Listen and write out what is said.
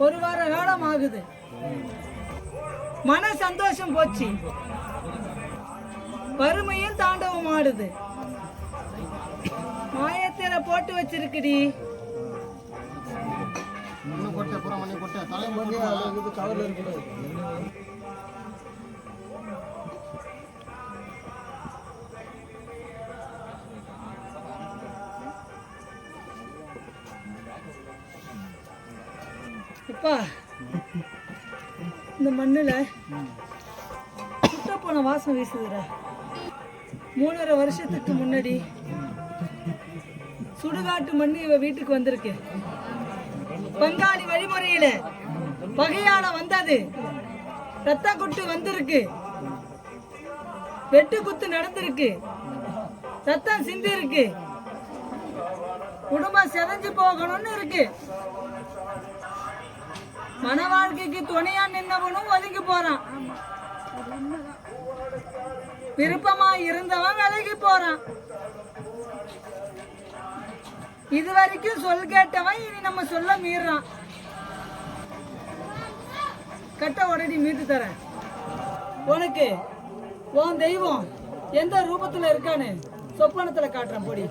ஒரு வார காலம் ஆகுது. மன சந்தோஷம் போச்சு, வறுமையும் தாண்டவம் ஆடுது. மாயத்திர போட்டு வச்சிருக்குடி. இப்பா இந்த மண்ணுல சுட்ட போன வாசம் வீசுதுடா. 3.5 வருஷத்துக்கு முன்னாடி சுடுகாட்டு மண்ணு இவ வீட்டுக்கு வந்திருக்கு. பங்காளி வழிமுறையில பகையால வந்தது. ரத்த குட்டு வந்திருக்கு, வெட்டு குத்து நடந்திருக்கு, ரத்தம் சிந்தி இருக்கு, குடும்பம் செதஞ்சு போகணும்னு இருக்கு. மன வாழ்க்கைக்கு துணையா நின்னவனும் ஒதுங்கி போறான். விருப்பமா இருந்தவன் விலகி போறான். இது வரைக்கும் சொல் கேட்டவன் இனி நம்ம சொல்ல மீறான். கட்ட உடனே மீட்டு தரேன். உனக்கு உன் தெய்வம் எந்த ரூபத்துல இருக்கான்னு சொப்பனத்துல காட்டுறேன். பொடி